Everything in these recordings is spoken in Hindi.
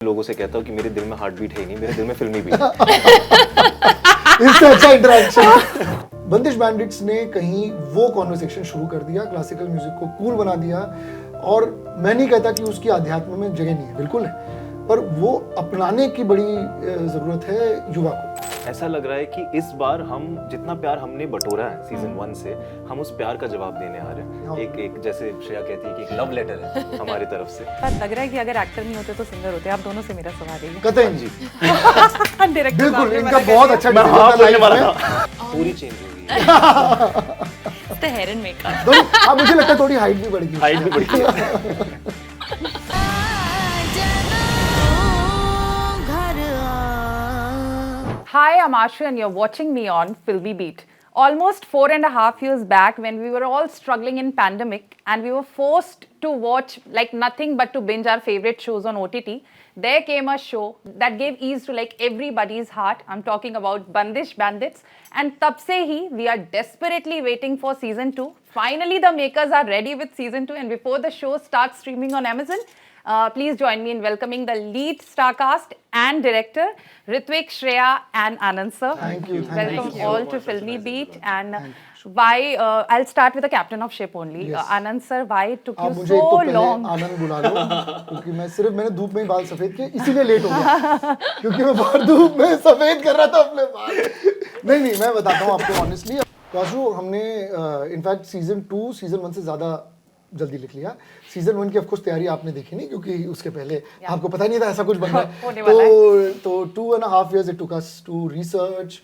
लोगों से कहता हूँ कि मेरे दिल में हार्ट बीट है ही नहीं, मेरे दिल में फिल्मी बीट इससे अच्छा इंटरेक्शन। बंदिश बैंडिट्स ने कहीं वो कॉन्वर्सेशन शुरू कर दिया, क्लासिकल म्यूजिक को कूल बना दिया। और मैं नहीं कहता कि उसकी आध्यात्म में जगह नहीं है, बिल्कुल है, पर वो अपनाने की बड़ी जरूरत है युवा को। ऐसा लग रहा है कि इस बार हम जितना प्यार हमने बटोरा है सीजन 1 से, हम उस प्यार का जवाब देने आ रहे हैं। एक जैसे श्रेया कहती है कि एक लव लेटर है हमारी तरफ से। लग रहा है कि अगर एक्टर नहीं होते तो सिंगर होते। आप दोनों से मेरा सवाल है। कतई जी, डायरेक्टर बिल्कुल इनका बहुत अच्छा मैं हाँ बोलने वाला था। पूरी चेंज हो गई द हेयर एंड मेकअप। दोनों। हाँ, मुझे लगता है थोड़ी हाइट भी बढ़ गई। हाइट भी बढ़ गई। Hi, I'm Ashu and you're watching me on Filmy Beat. Almost 4.5 years back, when we were all struggling in pandemic and we were forced to watch like nothing but to binge our favorite shows on OTT, there came a show that gave ease to like everybody's heart. I'm talking about Bandish Bandits. And tab se hi, we are desperately waiting for season 2. Finally, the makers are ready with season 2, and before the show starts streaming on Amazon, please join me in welcoming the lead star cast and director, Ritwik, Shreya and Anand sir. Thank you. Welcome all to Filmy Beat. And why, I'll start with the captain of ship only. Yes. Anand sir, why it took आप you मुझे एक तो so पहले long? आनंद बुला लो, क्योंकि मैंने धूप में ही बाल सफेद किए, इसीलिए लेट हो गया, क्योंकि मैं बाहर धूप में सफेद कर रहा था अपने बाल। नहीं, मैं बताता हूँ आपको ऑनेस्टली। काशू, हमने इनफैक्ट सीजन 2 सीजन 1 से ज़्यादा जल्दी लिख लिया। सीजन 1 की ऑफ कोर्स तैयारी आपने देखी नहीं, क्योंकि उसके पहले आपको पता नहीं था ऐसा कुछ बन रहा है। तो 2.5 years it took us to research,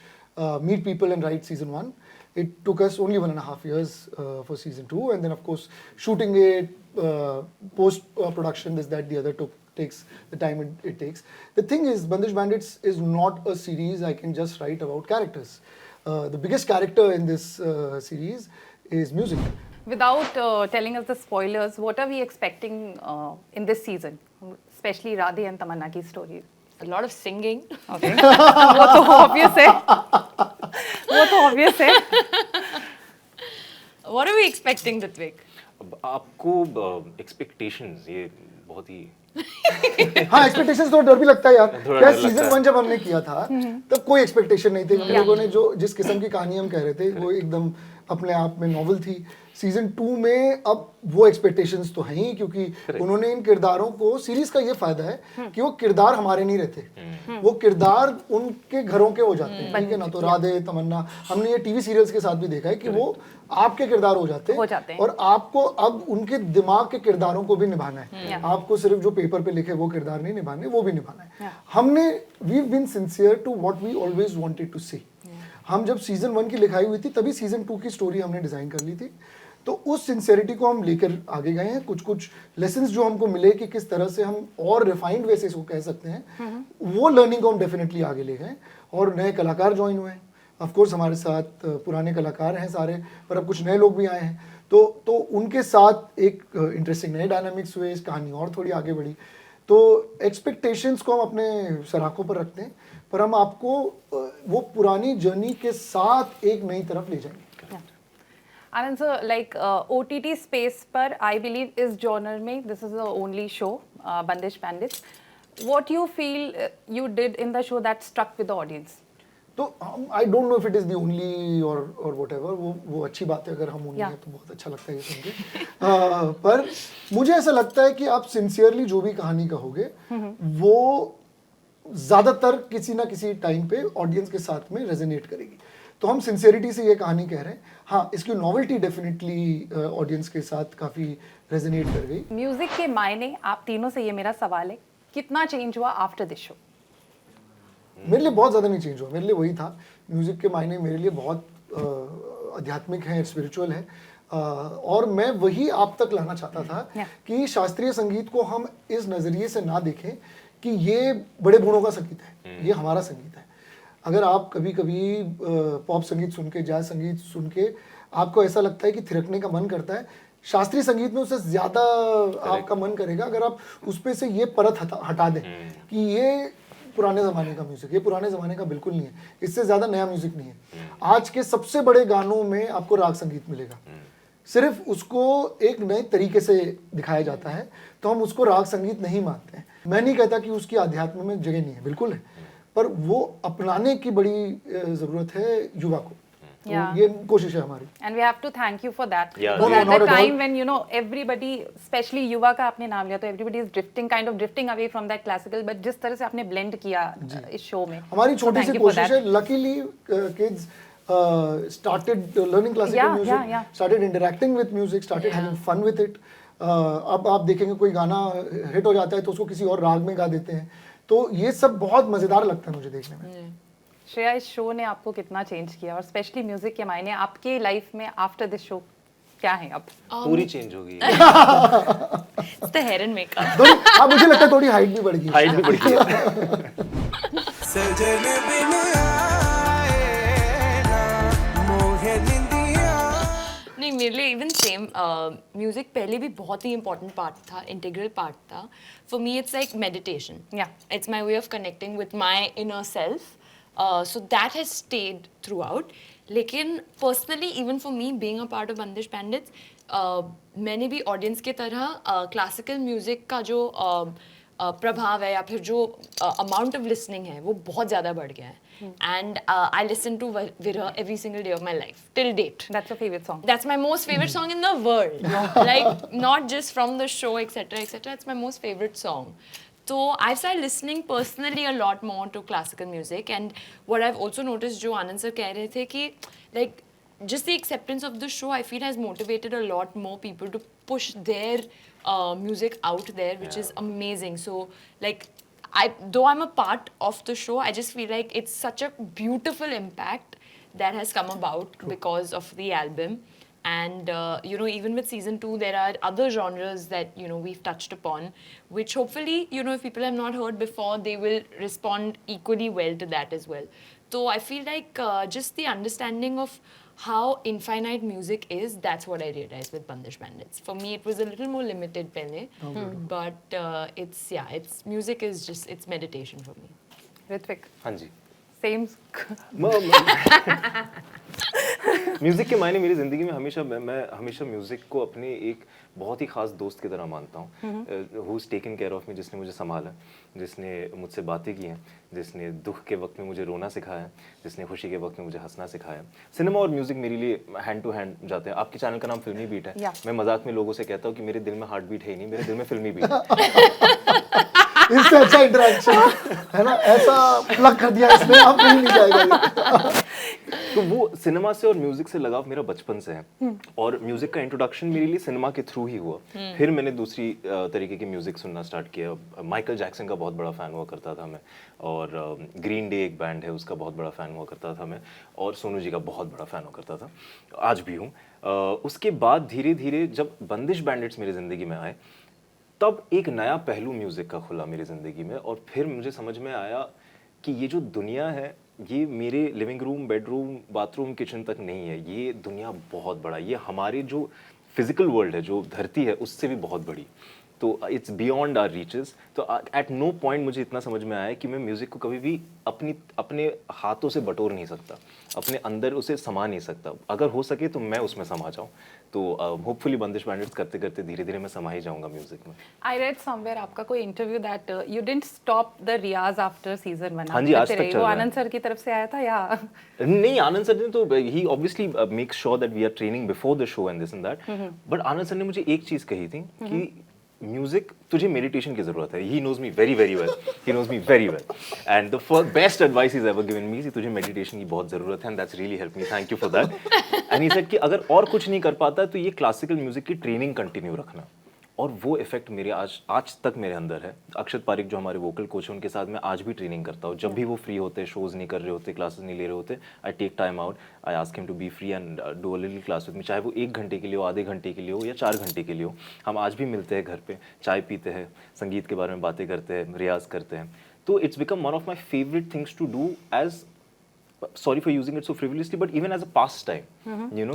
meet people and write season 1. It took us only 1.5 years for season 2, and then of course shooting it, post production, this, that, the other takes the time it takes. The thing is, Bandish Bandits is not a series I can just write about characters. The biggest character in this series is music. Without telling us the spoilers, what are we expecting in this season? Especially Radhe and Tamanna की story. A lot of singing. Okay. वो तो obvious है. वो तो obvious है. What are we expecting, Ritwik? अब आपको एक्सपेक्टेशंस, ये बहुत ही हाँ, एक्सपेक्टेशंस तो डर भी लगता है यार। थोड़ा क्या डर लगता सीजन है। 1 जब हमने किया था तब कोई एक्सपेक्टेशन नहीं थी। हम लोगों ने जो जिस किस्म की कहानी हम कह रहे थे वो एकदम अपने आप में नॉवल थी। सीजन 2 में अब वो एक्सपेक्टेशंस तो हैं ही, क्योंकि उन्होंने इन किरदारों को, सीरीज का ये फायदा है कि वो किरदार हमारे नहीं रहते, वो किरदार उनके घरों के हो जाते हैं, ठीक है ना। तो राधे, तमन्ना, हमने ये टीवी सीरियल्स के साथ भी देखा है कि वो आपके किरदार हो जाते हैं और आपको अब उनके दिमाग के किरदारों को भी निभाना है। आपको सिर्फ जो पेपर पे लिखे वो किरदार नहीं निभाने, वो भी निभाना है। हमने we been sincere to what we always wanted to see. हम जब सीजन 1 की लिखाई हुई थी तभी सीजन 2 की स्टोरी हमने डिजाइन कर ली थी। तो उस सिंसियरिटी को हम लेकर आगे गए हैं। कुछ लेसन्स जो हमको मिले कि किस तरह से हम और रिफाइंड वे से इसको कह सकते हैं, वो लर्निंग को हम डेफिनेटली आगे ले गए। और नए कलाकार ज्वाइन हुए हैं, ऑफ कोर्स हमारे साथ पुराने कलाकार हैं सारे, पर अब कुछ नए लोग भी आए हैं। तो उनके साथ एक इंटरेस्टिंग नए डायनामिक्स हुए, इस कहानी और थोड़ी आगे बढ़ी। तो एक्सपेक्टेशंस को हम अपने सराखों पर रखते हैं, पर हम आपको वो पुरानी जर्नी के साथ एक नई तरफ ले जाएंगे। Anand sir, like OTT space पर, I believe इस genre में this is the only show, Bandish Bandits. What you feel you did in the show that stuck with the audience? तो I don't know if it is the only और व्हाटएवर, वो अच्छी बात है अगर हम ओनली हैं तो बहुत अच्छा लगता है ये सुन के। पर मुझे ऐसा लगता है कि आप सिंसियरली जो भी कहानी कहोगे वो ज्यादातर किसी ना किसी टाइम पे ऑडियंस के साथ में रेजोनेट करेगी। तो हम सिंसियरिटी से ये कहानी कह रहे हैं। हाँ, इसकी नॉवेल्टी डेफिनेटली ऑडियंस के साथ काफी रेजोनेट कर गई। म्यूजिक के मायने, आप तीनों से ये मेरा सवाल है, कितना चेंज हुआ आफ्टर दिस शो? मेरे लिए बहुत ज़्यादा नहीं चेंज हुआ। मेरे लिए वही था। म्यूज़िक के मायने मेरे लिए बहुत आध्यात्मिक है, स्पिरिचुअल है, और मैं वही आप तक लाना चाहता था कि शास्त्रीय संगीत को हम इस नज़रिए से ना देखें कि ये बड़े बूढ़ों का संगीत है, ये हमारा संगीत है। अगर आप कभी कभी पॉप संगीत सुन के, जैज संगीत सुन के आपको ऐसा लगता है कि थिरकने का मन करता है, शास्त्रीय संगीत में उससे ज़्यादा आपका मन करेगा अगर आप उस पर से ये परत हटा दें कि ये पुराने ज़माने का म्यूज़िक, ये पुराने ज़माने का बिल्कुल नहीं है, इससे ज़्यादा नया म्यूज़िक नहीं है। आज के सबसे बड़े गानों में आपको राग संगीत मिलेगा, सिर्फ उसको एक नए तरीके से दिखाया जाता है, तो हम उसको राग संगीत नहीं मानते हैं। मैं नहीं कहता कि उसकी आध्यात्म में जगह नहीं है, बिल्कुल है, पर वो अपनाने की बड़ी जरूरत है युवा को। तो Yeah. ये कोशिश है हमारी। And we have to thank you for that. Yeah. Because No, at not the at all. time when, you know, everybody, especially युवा का आपने नाम लिया, तो everybody is kind of drifting away from that classical, but जिस तरह से आपने blend किया इस show में, हमारी so छोटी thank सी you for कोशिश that. है। Luckily, kids started learning classical Yeah, music, yeah, yeah. started interacting with music, started Yeah. having fun with it. अब आप देखेंगे कोई गाना हिट हो जाता है तो उसको किसी और राग में गा देते हैं, तो ये सब बहुत मजेदार लगता है मुझे देखने में। श्रेया, इस शो ने आपको कितना चेंज किया, और स्पेशली म्यूजिक के मायने आपके लाइफ में आफ्टर दिस शो क्या है अब? पूरी चेंज हो गई It's the hair and makeup. थोड़ी, हाँ मुझे लगता है थोड़ी हाइट भी बढ़ गई। हाइट भी बढ़ गई सजन बिन आए ना मोहे निंदिया। नहीं, मेरे लिए इवन सेम म्यूजिक पहले भी बहुत ही इंपॉर्टेंट पार्ट था, इंटीग्रल पार्ट था. For me it's like meditation. Yeah. It's my way of connecting with my inner self. So that has stayed throughout. लेकिन personally, even for me, being a part of Bandish Bandits, मैंने भी audience की तरह classical music का जो प्रभाव है या फिर जो amount of listening है वो बहुत ज़्यादा बढ़ गया है. And I listen to Virha every single day of my life till date. That's your favorite song? That's my most favorite song in the world. Like, not just from the show, etc., etc. It's my most favorite song. So I've started listening personally a lot more to classical music, and what I've also noticed, जो आनंद सर कह रहे थे कि like just the acceptance of the show, I feel has motivated a lot more people to push their music out there, which is amazing. So like, though I'm a part of the show, I just feel like it's such a beautiful impact that has come about because of the album. And you know, even with season 2, there are other genres that, you know, we've touched upon, which hopefully, you know, if people have not heard before, they will respond equally well to that as well. So I feel like just the understanding of how infinite music is, that's what I realized with Bandish Bandits. For me, it was a little more limited pehle, but it's music is just, it's meditation for me. Ritwik, हाँ जी same. म्यूजिक के मायने मेरी जिंदगी में हमेशा मैं हमेशा म्यूजिक को अपने एक बहुत ही खास दोस्त की तरह मानता हूँ, who is taken care of me, जिसने मुझे संभाला, जिसने मुझसे बातें की हैं, जिसने दुख के वक्त में मुझे रोना सिखाया, जिसने खुशी के वक्त में मुझे हंसना सिखाया. सिनेमा और म्यूजिक मेरे लिए हैंड टू हैंड जाते हैं. आपके चैनल का नाम फिल्मी बीट है. Yeah. मैं मजाक में लोगों से कहता हूँ कि मेरे दिल में हार्ट बीट है ही नहीं, मेरे दिल में फिल्मी बीट है. इससे अच्छा इंटरेक्शन है ना, ऐसा प्लग कर दिया इसने, अब कहीं नहीं जाएगा ये। तो वो सिनेमा से और म्यूजिक से लगाव मेरा बचपन से है, और म्यूजिक का इंट्रोडक्शन मेरे लिए सिनेमा के थ्रू ही हुआ. फिर मैंने दूसरी तरीके की म्यूजिक सुनना स्टार्ट किया. माइकल जैक्सन का बहुत बड़ा फैन हुआ करता था मैं, और ग्रीन डे एक बैंड है उसका बहुत बड़ा फैन हुआ करता था मैं, और सोनू जी का बहुत बड़ा फैन हुआ करता था, आज भी हूँ. उसके बाद धीरे धीरे जब बंदिश बैंडिट्स मेरी जिंदगी में आए, तब एक नया पहलू म्यूजिक का खुला मेरी जिंदगी में, और फिर मुझे समझ में आया कि ये जो दुनिया है ये मेरे living room, bedroom, bathroom, kitchen तक नहीं है. ये दुनिया बहुत बड़ा, ये हमारे जो फिजिकल वर्ल्ड है, जो धरती है, उससे भी बहुत बड़ी. तो इट्स बियॉन्ड आवर रीचेस. तो एट नो पॉइंट मुझे इतना समझ में आया कि मैं म्यूजिक को कभी भी अपने हाथों से बटोर नहीं सकता, अपने अंदर उसे समा नहीं सकता. अगर हो सके तो मैं उसमें समा जाऊं. तो होपफुली बंदिश बैंडिट्स करते करते धीरे धीरे मैं समा ही जाऊंगा म्यूजिक में. I read somewhere आपका कोई interview that you didn't stop the riyaz after season 1. हाँ जी, आज तक चल वो रहा है. आनंद सर की तरफ से आया था या? नहीं, आनंद सर ने तो ही obviously make sure that we are training before the show and this and that. But Anand sir ने मुझे एक चीज कही थी कि म्यूजिक, तुझे मेडिटेशन की जरूरत है. He knows me very very well, he knows me very well, and the best advice is ever given me, तुझे मेडिटेशन की बहुत जरूरत है, and that's really help me, thank you for that. And he said कि अगर और कुछ नहीं कर पाता तो ये क्लासिकल म्यूजिक की ट्रेनिंग कंटिन्यू रखना. और वो इफेक्ट मेरे आज तक मेरे अंदर है. अक्षत पारिक जो हमारे वोकल कोच हैं, उनके साथ मैं आज भी ट्रेनिंग करता हूँ. जब भी वो फ्री होते, शोज नहीं कर रहे होते, क्लासेस नहीं ले रहे होते, I take time out, I ask him to be free and do a little class with me. चाहे वो 1 घंटे के लिए हो, आधे घंटे के लिए हो, या 4 घंटे के लिए हो, हम आज भी मिलते हैं घर पे, चाय पीते हैं, संगीत के बारे में बातें करते हैं, रियाज करते हैं. तो it's become one of my favourite things to do as, sorry for using it so frivolously, but even as a pastime, you know,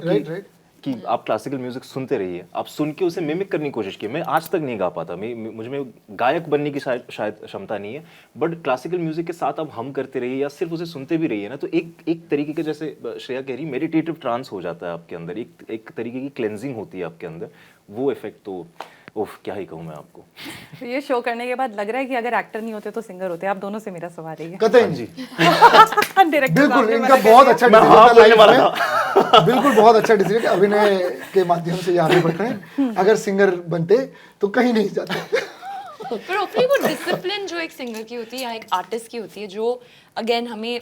कि आप क्लासिकल म्यूजिक सुनते रहिए, आप सुन के उसे मिमिक करने की कोशिश की. मैं आज तक नहीं गा पाता, मुझ में गायक बनने की शायद क्षमता नहीं है, बट क्लासिकल म्यूजिक के साथ आप हम करते रहिए या सिर्फ उसे सुनते भी रहिए ना, तो एक तरीके के, जैसे श्रेया कह रही, मेडिटेटिव ट्रांस हो जाता है आपके अंदर, एक तरीके की क्लेंजिंग होती है आपके अंदर. वो इफेक्ट तो उफ क्या ही कहूँ मैं आपको। तो ये शो करने के बाद लग रहा है कि अगर एक्टर नहीं होते तो सिंगर होते। आप दोनों से मेरा सवाल है कतई जी, डायरेक्टर बिल्कुल इनका बहुत अच्छा मैं डिसीजन हाँ था बोलने लाइफ वाला में। बिल्कुल बहुत अच्छा डिसीजन कि अभिनय के माध्यम से ये आगे बढ़ रहे हैं। अगर सिंगर बनते तो कहीं नहीं जाते। पर hopefully वो डिसिप्लिन जो एक सिंगर की होती है या एक आर्टिस्ट की होती है, जो अगेन हमें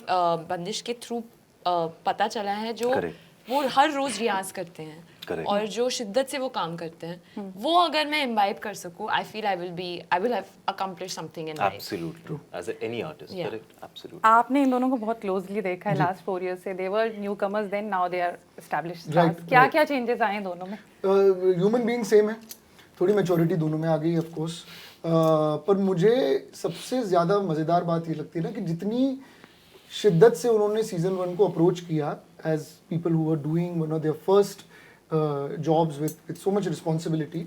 बंदिश के थ्रू पता चला है, जो Correct. वो हर रोज रियाज करते हैं Correct. और जो शिद्दत से वो काम करते हैं, वो अगर मैं इम्बाइब कर सकूं, I feel I will have accomplish something in life. Absolutely. As any artist, Yeah. correct? Absolutely. आपने इन दोनों को बहुत क्लोजली देखा है लास्ट 4 इयर्स से। They were newcomers then, now they are established Right, stars. क्या क्या चेंजेस आए हैं दोनों में? ह्यूमन बीइंग सेम है, थोड़ी मैच्योरिटी दोनों में आ गई ऑफ कोर्स। पर मुझे सबसे ज़्यादा मज़ेदार बात ये लगती है ना कि जितनी शिद्दत से उन्होंने सीज़न 1 को अप्रोच किया as people who are doing one of their first jobs with so much responsibility,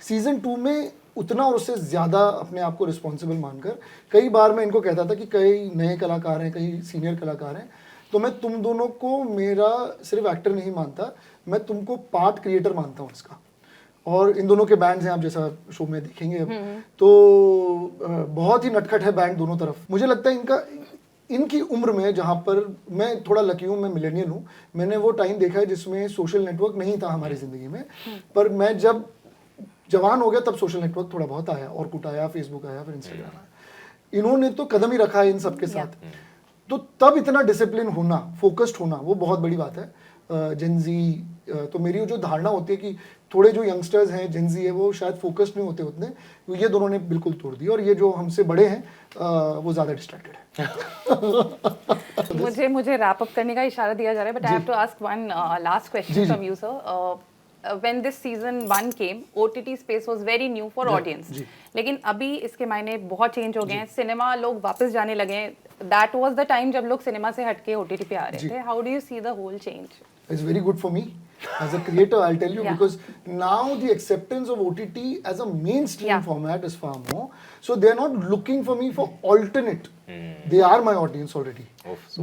season 2 में उतना और उससे ज़्यादा अपने आप को रिस्पॉन्सिबल मानकर, कई बार मैं इनको कहता था कि कई नए कलाकार हैं, कई सीनियर कलाकार हैं, तो मैं तुम दोनों को मेरा सिर्फ एक्टर नहीं मानता, मैं तुमको पार्ट क्रिएटर मानता हूँ इसका। और इन दोनों के बैंड्स हैं, आप जैसा शो में देखेंगे अब, तो बहुत ही नटखट है बैंड दोनों तरफ। मुझे लगता है इनकी उम्र में, जहाँ पर मैं थोड़ा लकी हूँ, मैं मिलेनियल हूँ, मैंने वो टाइम देखा है जिसमें सोशल नेटवर्क नहीं था हमारी ज़िंदगी में। पर मैं जब जवान हो गया तब सोशल नेटवर्क थोड़ा बहुत आया, और कुछ आया, फेसबुक आया, फिर इंस्टाग्राम आया। इन्होंने तो कदम ही रखा है इन सबके साथ। तो तब इतना डिसिप्लिन होना, फोकस्ड होना, वो बहुत बड़ी बात है। जेनजी, तो मेरी जो धारणा होती है कि थोड़े जो यंगस्टर्स हैं, जेनजी है, वो शायद फोकस्ड नहीं होते उतने, तो ये दोनों ने बिल्कुल तोड़ दिया। और ये जो हमसे बड़े हैं वो ज़्यादा डिस्ट्रैक्टेड है। मुझे रैप अप करने का इशारा दिया जा रहा है, but I have to ask one last question from you sir. when this season 1 came, OTT space was very new for audience. लेकिन अभी इसके मायने बहुत चेंज हो गए हैं। सिनेमा लोग वापस जाने लगे हैं। That was the time जब लोग सिनेमा से हटके OTT पे आ रहे थे। How do you see the whole change? It's very good for me as a creator, I'll tell you, Yeah. because now the acceptance of OTT as a mainstream Yeah. format is far more. So they're not looking for me for alternate. They are my audience already.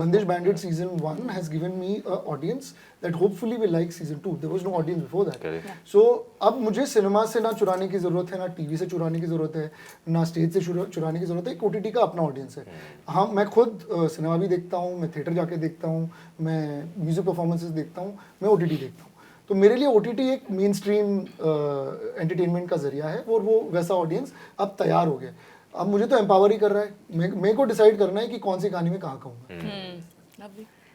Bandish Bandit season 1 has given me an audience that hopefully will like season 2. There was no audience before that. Correct. So अब मुझे सिनेमा से ना चुराने की ज़रूरत है, ना टीवी से चुराने की ज़रूरत है, ना स्टेज से चुराने की ज़रूरत है। एक OTT का अपना ऑडियंस है। हाँ, मैं खुद सिनेमा भी देखता हूँ, मैं थिएटर जाके देखता हूँ, मैं म्यूज़िक परफॉर्मेंसेस देखता हूँ, मैं OTT देखता हूँ। तो मेरे लिए OTT एक मेन स्ट्रीम एंटरटेनमेंट का जरिया है, और वो वैसा ऑडियंस अब तैयार हो गया। अब मुझे तो एम्पावर ही कर रहा है, मेरे को डिसाइड करना है कि कौन सी कहानी में कहाँ कहूँगा।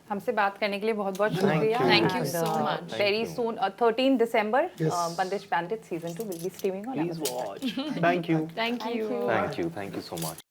हमसे बात करने के लिए बहुत बहुत शुक्रिया। Thank you so much. Very soon, 13 December, Yes. Bandish Bandit season 2 will be streaming on Please Amazon. watch. Thank you. Thank you. Thank you. Thank you so much.